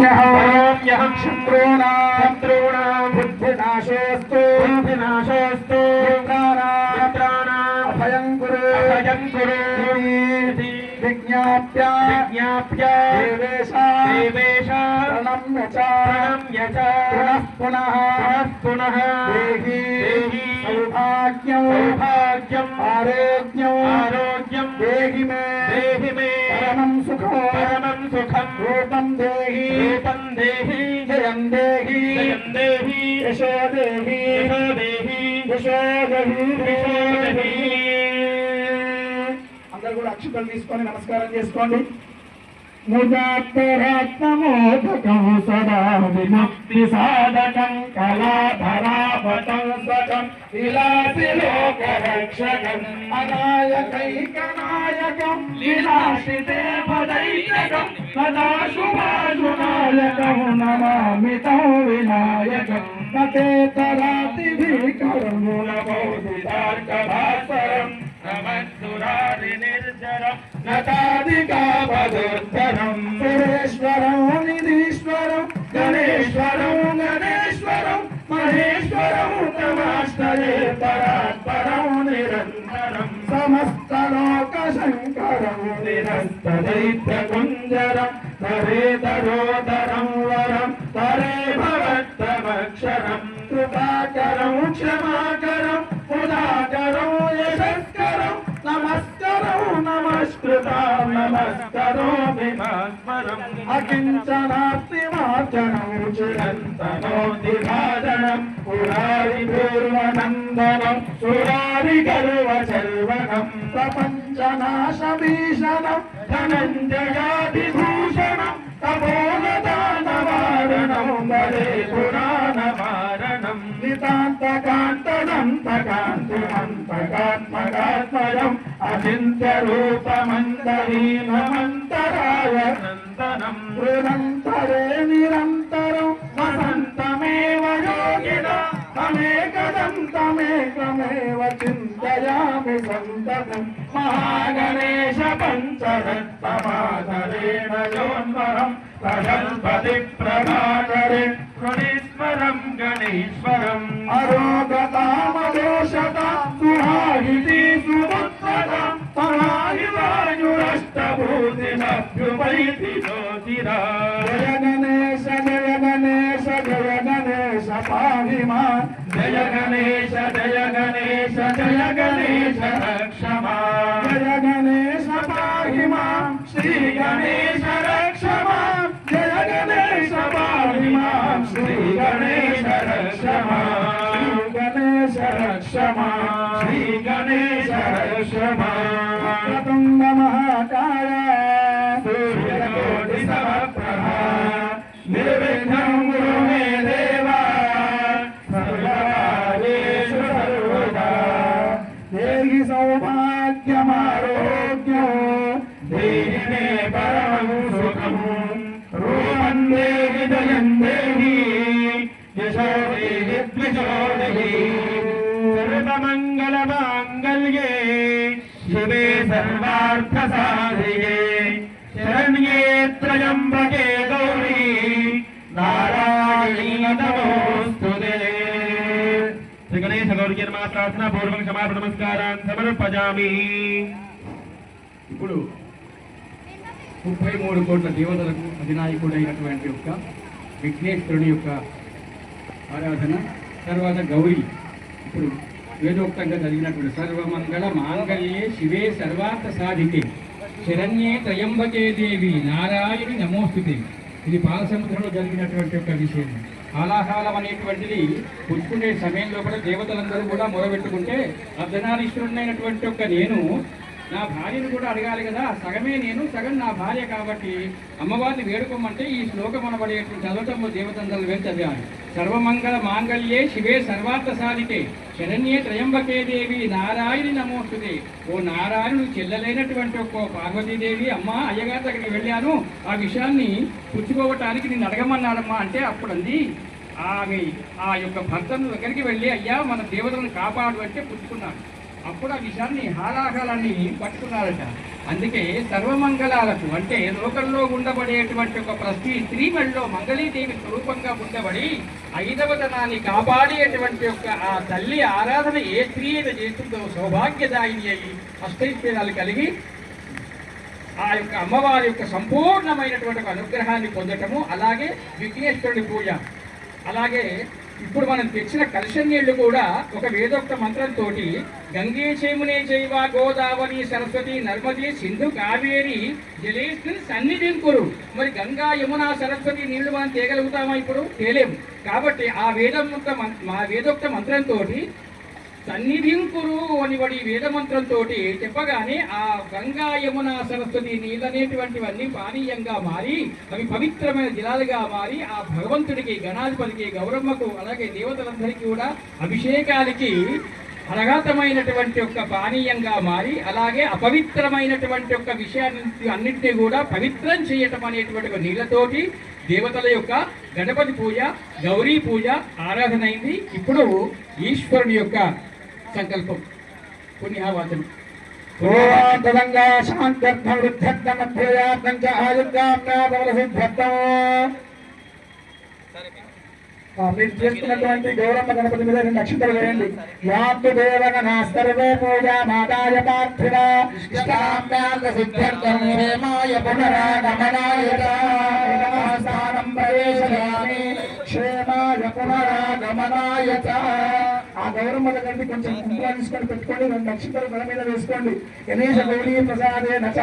करोम्यहं शत्रूणां बुद्धिनाशोऽस्तु मित्राणाम् अभयं कुरु विज्ञाप्य देवेश प्रणम्य च पुनः देहि सौभाग्यम् आरोग्यं देहि मे परमं सुखं रूपं देहि जयं देहि यशो देहि అందరూ కూడా అక్షతలు తీసుకొని నమస్కారం చేసుకోండి. ముదాత్తరత్నమోదకం సదా విముక్తి సాధకం కళాధరాపటం స్వకం విలాసి లోకరక్షకం అనాయకైకనాయకం లీలాశ్రితే పదైకం సదా శుభాశునాయకం నమామి తం వినాయకం నతేతరాతిభీకరం మూలబోధితార్కభాస్వరం నమస్సురారినిర్జరం నతాదికాపదుర్ధరం సురేశ్వరం నిధీశ్వరం గణేశ్వరం మహేశ్వరం నమాశ్రయే పరాత్పరం నిరంతరం సమస్తలోక శంకరం నిరస్తదైత్యకుంజరం తరేతరోదరం వరం తరే భవత్తమక్షరం కృపాకరం క్షమాకరం ఉదాకరం యశస్కరం నమస్కరం నమస్కృతం నమస్కరోమి భాస్వరం అకించనాస్తిమార్జనం చిరంతనోతి భాజనం పురారి పూర్వనందనం సురారి గర్వచర్వణం ప్రపంచనాశభీషణం ధనంజయాభిభూషణం తపోలదానవారణం వరే పురాణమారణం నితాంతకాంతదంతకాంతిమంతకాత్మకాత్మజం అచింత్యరూపమంతహీనమంతరాయ నందనం నిరంతరే నిరంతరం వసంతమేవ యోగినా తమేకదంతమేకమేవ చింతయామి సంతతం మహాగణేశ పంచరత్నమాధరేణ యోన్వరం ప్రజల్పతి ప్రభాకరే గుణేశ్వరం గణేశ్వరం అరోగతామదోషత సుహాహితి సుముత్తత సమాహివాయురష్టభూతినభ్యుపైతి జ్యోతిరా జయ గణేశ జయ గణేశ జయ గణేశ పాహిమా జయ గణేశ జయ గణేశ జయ గణేశ రక్షమా జయ గణేశ పాహిమా శ్రీ గణేశ రక్షమా జయ గణేశ పాహిమా శ్రీ గణేశ రక్షమా శ్రీ గణేశ రక్షమా శ్రీ గణేశ రక్షమా వక్రతుండ మహాకాయ సూర్యకోటి సమప్రభా నిర్విఘ్నం కురు మే దేవా సర్వకార్యేషు సర్వదా దేహి సౌభాగ్యమారోగ్యం దేహి మే పరమం సుఖం రూపం దేహి జయం దేహి యశో దేహి ద్విజో దేహి సర్వమంగళమాంగళ్యే శివే సర్వార్థసాధికే శరణ్యే త్రయంబకే గౌరీ నారాయణీ నమోస్తుతే. శ్రీ గణేశ గౌరీ నమః ప్రార్థన పూర్వక క్షమాపణ నమస్కారాన్ని సమర్పయామి. ఇప్పుడు 33 కోట్ల దేవతలకు అధినాయకుడైనటువంటి యొక్క విఘ్నేశ్వరుని యొక్క ఆరాధన, తర్వాత గౌరీ. ఇప్పుడు వేదోక్తంగా జరిగినటువంటి సర్వమంగళ మాంగళ్యే శివే సర్వార్థ సాధికే శరణ్యే త్రయంబకే దేవి నారాయణి నమోస్తుతే. ఇది పాలసముద్రంలో జరిగినటువంటి ఒక విషయం. హాలాహాలం అనేటువంటిది పుచ్చుకునే సమయంలో కూడా దేవతలందరూ కూడా మొరబెట్టుకుంటే అర్ధనారీశ్వరుడైనటువంటి ఒక నేను నా భార్యను కూడా అడగాలి కదా, సగమే నేను సగం నా భార్య కాబట్టి అమ్మవారిని వేడుకోమంటే ఈ శ్లోకం అనబడేటువంటి చదవటం దేవతందరూ వేరు చదివాలి. సర్వమంగళ మాంగళ్యే శివే సర్వార్థ సాధికే శరణ్యే త్రయంబకే దేవి నారాయణి నమోస్తుతే. ఓ నారాయణుడు చెల్లెలైనటువంటి ఒక్క పార్వతీదేవి, అమ్మ అయ్యగారి దగ్గరికి వెళ్ళాను, ఆ విషయాన్ని పుచ్చుకోవటానికి నిన్ను అడగమన్నాడమ్మా అంటే అప్పుడు అంది ఆమె ఆ యొక్క భర్తను దగ్గరికి వెళ్ళి, అయ్యా మన దేవతలను కాపాడు అంటే పుచ్చుకున్నాడు. అప్పుడు ఆ విషయాన్ని హాలాహలాన్ని పట్టుకున్నారట. అందుకే సర్వమంగళాలకు అంటే లోకంలో ఉండబడేటువంటి ఒక ప్రతి స్త్రీ మెళ్ళలో మంగళీదేవి స్వరూపంగా ఉండబడి 5వ తనాన్ని కాపాడేటువంటి యొక్క ఆ తల్లి ఆరాధన ఏ స్త్రీ అయితే చేస్తుందో సౌభాగ్యదాయిని అయి అష్టైశ్వర్యాలు కలిగి ఆ యొక్క అమ్మవారి యొక్క సంపూర్ణమైనటువంటి ఒక అనుగ్రహాన్ని పొందటము, అలాగే విఘ్నేశ్వరుడి పూజ, అలాగే ఇప్పుడు మనం తెచ్చిన కలశ నీళ్లు కూడా ఒక వేదోక్త మంత్రంతో గంగే చేమునే చైవ గోదావరి సరస్వతి నర్మది సింధు కావేరి జలేస్మిన్ సన్నిధింకురు. మరి గంగా యమున సరస్వతి నీళ్లు మనం తేగలుగుతామా? ఇప్పుడు తేలేము. కాబట్టి ఆ వేదోక్త మంత్రంతో సన్నిధింకురు అనివడి వేదమంత్రంతో చెప్పగానే ఆ గంగా యమున సరస్వతి నీళ్ళనేటువంటివన్నీ పానీయంగా మారి అవి పవిత్రమైన జలాలుగా మారి ఆ భగవంతుడికి, గణాధిపతికి, గౌరమ్మకు, అలాగే దేవతలందరికీ కూడా అభిషేకాలకి అనగాతమైనటువంటి యొక్క పానీయంగా మారి, అలాగే అపవిత్రమైనటువంటి యొక్క విషయాన్ని అన్నింటినీ కూడా పవిత్రం చేయటం అనేటువంటి నీళ్లతోటి దేవతల యొక్క గణపతి పూజ, గౌరీ పూజ ఆరాధన అయింది. ఇప్పుడు ఈశ్వరుని యొక్క సంకల్పం పుణ్యవాచనం. ఓం తదంగా శాంత్యర్థం వృద్ధర్థం అధ్యయార్థం చ ఆయుర్గామ్యాదవలసిద్ధర్థం. మీరు చేస్తున్నటువంటి గౌరమ్మ గణపతి మీద 2 అక్షంతలు వేయండి. యాతు దేవగణా సర్వే పూజా మాతాయ పార్థివ ఇష్టామ్యార్థ సిద్ధ్యర్థం క్షేమాయ పునరాగమనాయ స్థానం ప్రవేశయామి క్షేమాయ పునరాగమనాయ. ఆ గౌరమ్మ దగ్గరికి కొంచెం కుంకుమ తీసుకొని పెట్టుకోండి. 2 అక్షంతలు గల మీద వేసుకోండి. గణేశ గౌరీ ప్రసాదే నచ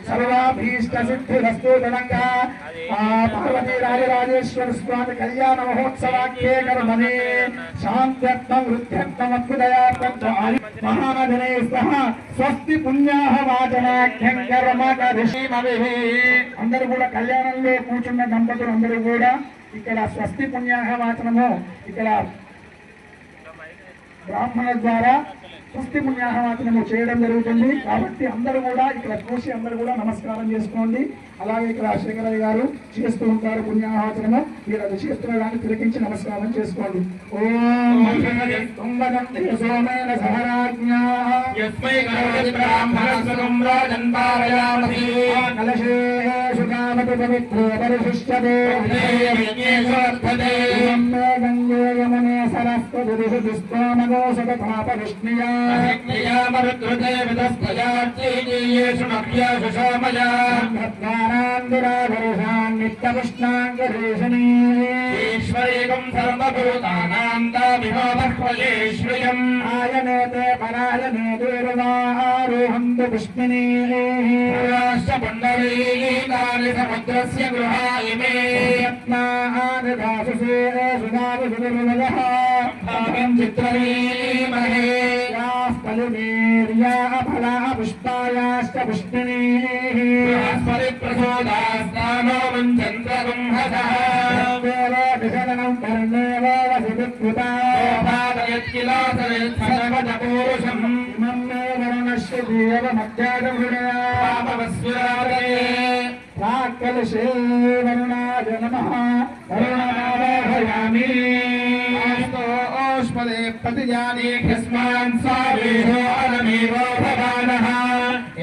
సర్వాభీష్ట సిద్ధిరస్తు తనంగా పార్వతీ రాజరాజేశ్వర స్వామి కళ్యాణ మహోత్సవాఖ్యే కర్మణి శాంత్యర్థం వృద్ధ్యర్థం అభ్యుదయార్థం మహానదినే సహ స్వస్తి పుణ్యాహ వాచనాఖ్యం కర్మ కరిష్మభిః. అందరూ కూడా కళ్యాణంలో కూర్చున్న దంపతులు అందరూ కూడా ఇక్కడ స్వస్తి పుణ్యాహ వాచనము ఇక్కడ బ్రాహ్మణ ద్వారా స్వస్తి పుణ్యాహవాచనము చేయడం జరుగుతుంది. కాబట్టి అందరూ కూడా ఇక్కడ చూసి అందరూ కూడా నమస్కారం చేసుకోండి. అలాగే ఇక్కడ శేఖరయ్య గారు చేస్తూ ఉంటారు పుణ్యాహవాచనము. మీరు అది చేస్తున్న దాన్ని తిలకించి నమస్కారం చేసుకోండి. ఓం సోమేన సహరాజ్ఞా కలశేషు కామతి పవిత్రే పరిశిష్యతే గంగే యమునే సరస్వతి దుస్తోమగో సతపాప విష్ణుయా మరుద్రుతే విదస్తయార్చేయేషు నభ్యాసు సోమయా భద్వానాందురాధరుషాన్ నిత్యకృష్ణాంగరేషణీ ఈశ్వరేకం సర్వభూతానాం దామిహోమహ్వయేశ్వయం ఆయనేతే పరాయనే దేవారోహంతు పుష్మినీ పుండరీకాని సముద్రస్య గృహాయిమే యత్నానిదాసుసే సుదాసుదుర్వదః చిత్రమీమహే ఫలిమేర్యా ఫలా పుష్పాయాశ్చ పుష్పిణీః ప్రచోదాస్తానో చంద్రగం హసః విషదనం కర్ణేవ వసివికృతా సర్వజపూరుషం ఇమం మే వరుణస్య దేవ మధ్యాదృఢయాపవస్యారే ప్రాకలశే వరుణాయ నమః వరుణమావాహయామి ఓష్మదే ప్రతిజానే యస్మాన్ సావేహో అనమేవో భవానః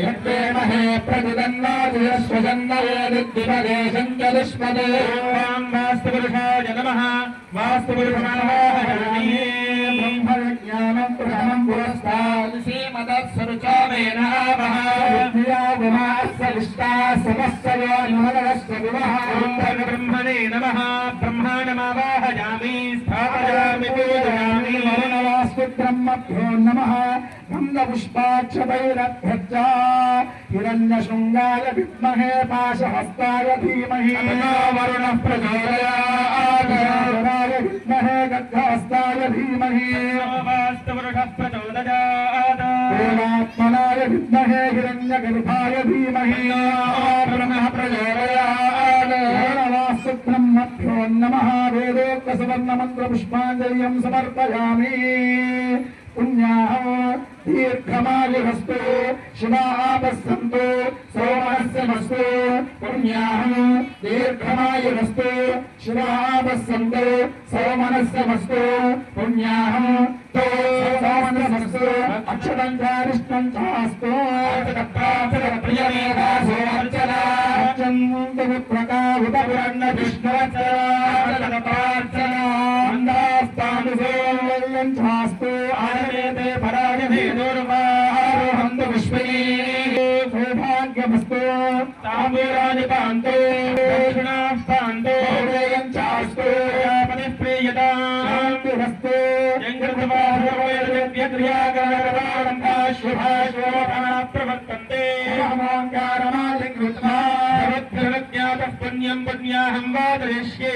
యత్వేమహే ప్రతిదన్నాదిరస్వజన్నవేదిద్విపదే సంకలిష్మదే ఓం వాస్తుపురుషాయ నమః వాస్తుపురుషమావాహయామి బ్రహ్మజ్ఞానం ప్రథమం పురస్తాద్ శ్రీమదస్సరుచామేనామః విద్యాగుమాస్సవిష్టా సమస్తయో నిమలస్య వివహ బ్రహ్మణే నమః బ్రహ్మాణమావాహయామి స్థాపయామి పూజయామి వరుణవాస్తు బ్రహ్మభ్యో నమః గంధపుష్పాక్షభైరధ్యచ్చ హిరణ్యశృంగాయ విద్మహే పాశహస్తాయ ధీమహి వరుణః ప్రచోదయాత్ విద్మహే గద్గహస్తాయ ధీమహి వాస్తవరుషః ప్రచోదయాత్ దేవాత్మనాయ విద్మహే హిరణ్యగర్భాయ ధీమహి బ్రహ్మః ప్రచోదయాత్ వరుణవాస్తు బ్రహ్మభ్యో నమః వేదోక్త సువర్ణ మంత్ర పుష్పాంజలిం సమర్పయామి పుణ్యాః దీర్ఘమాయురస్తు శివాపస్సంతు సోమనస్యమస్తు పుణ్యాః దీర్ఘమాయురస్తు శివాపస్సంతు సోమనస్యమస్తు పుణ్యాః సమస్తు అక్షరం చారిష్టం చాస్తు ప్రియమేధాసో అర్చన ప్రకాశుతపురన్న విష్ణువర్చన మందాస్తాను సేవల్యం చాస్తు ఆనవేతే పరాజమే దుర్వారోహంతు విశ్వే సౌభాగ్యమస్తు తాంబూలాని పాంతో దక్షిణాస్తాంతో హృదయం చాస్తు ప్రియతాస్తు ప్రవర్తంతే పుణ్యం పుణ్యాహం వాదరిష్యే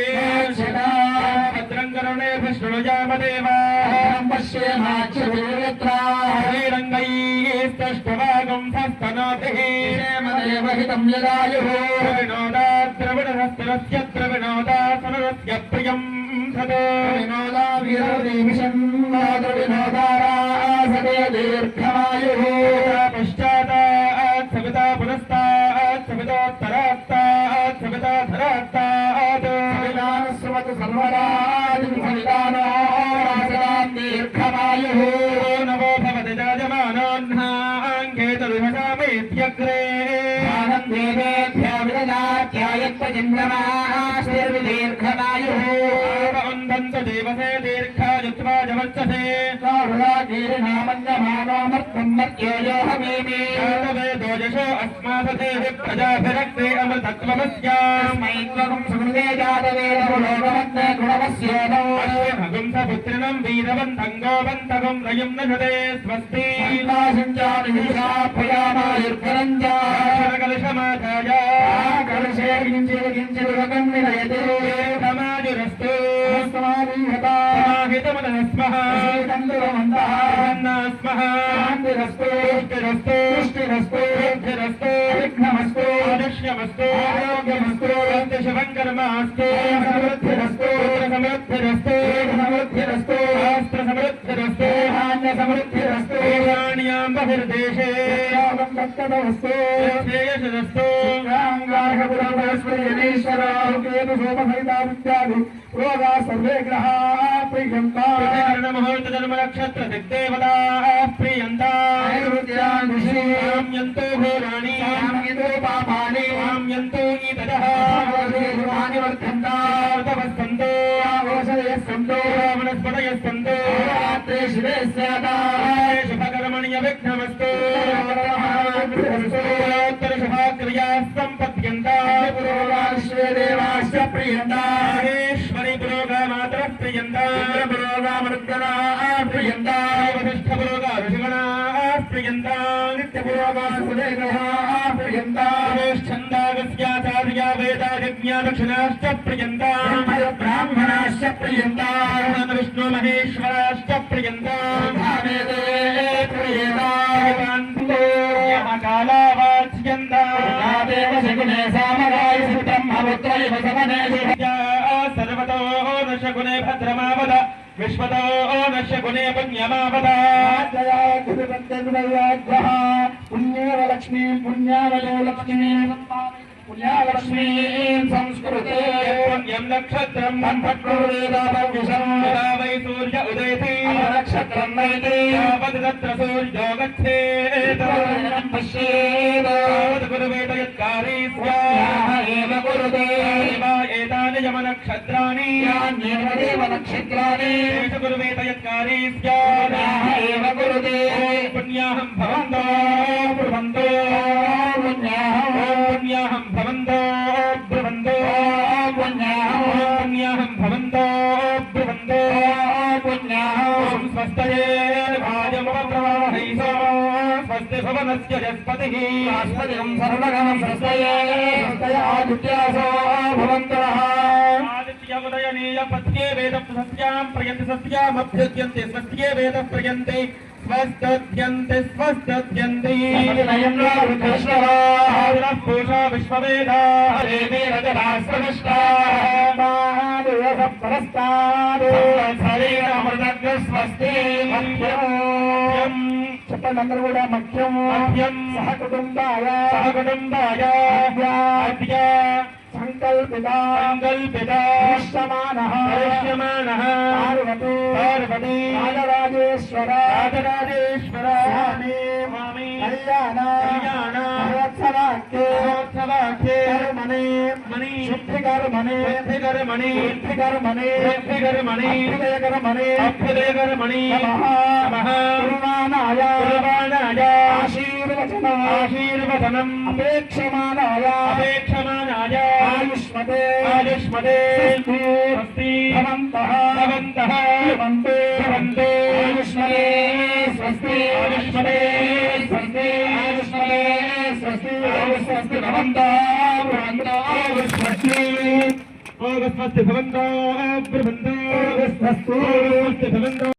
భద్రం కరుణేభిः శృణుయామదేవాం పశ్యేమాక్షురంగైస్తష్టువాగం హస్తనాథిः హితం యదాయుః వినోదాద్రవిణహస్తరస్య ద్రవిణోదాసనరస్య ప్రియం వినోదా విరోధిమిషం వినోదారాసదే దీర్ఘమాయుః పశ్చాదాత్ సవితా పురస్తాత్ సవితోత్తరాత్తాత్ సవితాధరాత్తాత్ సవితానస్వతు సర్వదా దీర్ఘమాయుః నమో భవతి రాజమానోన్హాంకేతరుహసామేత్యగ్రే దీర్ఘమాయుః వందంతు దేవసే దీర్ఘాయుత్వాజవర్చసే దోజశో అస్మాసే ప్రజాభిరక్తే అమృతత్వమస్యాం పుత్రిణం వీరవంతం గోవంతకం రయం నజతే స్వస్తి కలశమాధాయ సమాజురస్తు సమాహితమనస్మః ఆదర్శ్యమస్తు ఆరోగ్యమస్తు శుభంకర్మాస్తు సమృద్ధిరస్తు సమృద్ధిరస్తు సమృద్ధిరస్తు శాస్త్ర సమృద్ధిరస్తు ధాన్య సమృద్ధిరస్తు బహిర్దేశే శ్రేయసరస్తు రోగా సర్వే గ్రహా ప్రియంతా ముహూర్త జన్మ నక్షత్ర దిగ్దేవతా ప్రియంతా యంతో ఘోరాణి పాపాని యంతో ఈతరః వర్ధంతో ఓషధయస్సంతో వనస్పతయస్సంతో రాత్రే శివే స్యాదా శుభకర్మణ్య విఘ్నమస్తు ఉత్తర శుభక్రియా సంపద్యంతా పురోగాశ్వే దేవాశ్చ ప్రియంతా మహేశ్వరి పురోగామాతర ప్రియంతా పురోగామృద్దనా ప్రియంతా వశిష్ఠ పురోగా ఋషిగణా ప్రియంతా నిత్య పురోగా సుదేగ్రహా ప్రియంతా ఛందాగస్యాచార్యా వేదాదిజ్ఞా దక్షిణాశ్చ ప్రియంతా బ్రాహ్మణాశ్చ ప్రియంతా విష్ణు మహేశ్వరాశ్చ ప్రియంతా ప్రియంతా కాళావాచ్యంతా దేవశగునే సామగాయ బ్రహ్మపుత్రైవ సమనే సర్వతో నశగునే భద్రమావద విశ్వతో నశగునే పుణ్యమావద పుణ్యేవ పుణ్యావలో లక్ష్మీ పుణ్యాలక్ష్మీ సంస్కృతే పుణ్యం నక్షత్రం వై సూర్య ఉదయతి నక్షత్రం వైతి తత్ర సూర్యో గచ్ఛేత్ పశ్యేత్ గురువేద యత్కారీ స్యాహ కురుతే ఏతాని యమ నక్షత్రాణి యాన్యేవ నక్షత్రాణి గురువేద యత్కారీ స్యాహ కురుతే పుణ్యాహం భవంతో బ్రువంతో పుణ్యాహం భవంతో బ్రువంతో పుణ్యాహం భవంతో బ్రువంతో పుణ్యాహం స్వస్తయే భాజమప్రవాహైసో స్వస్తి భవనస్య జస్పతిః ఆస్పతిం సర్వగణం స్వస్తయే ఆదిత్యాసో భవంతః ఆదిత్యముదయనీయ పత్యే వేద సస్యాం ప్రయంతి సస్యామభ్యుద్యంతే స్వస్యే వేద ప్రయంతే స్వస్తద్యంతే స్వస్తద్యంతే పూషా విశ్వవేదా దేవీ స్వస్తి చెప్పండి అందరూ కూడా మఖ్యం సహకుటుంబాయ సంకల్పితా దృశ్యమానః పార్వతీ రాజరాజేశ్వర స్వామి కళ్యాణ మహోత్సవాఖ్యే కర్మణి శుద్ధికర్మణి అభ్యుదయకర్మణి నమః కుర్వాణాయ ఆశీర్వచనం అపేక్షమాణాయ ఆయుష్మతే స్వస్తి భవంతః ఆయుష్మతే స్వస్తి భవంతః స్వస్తి భవంతః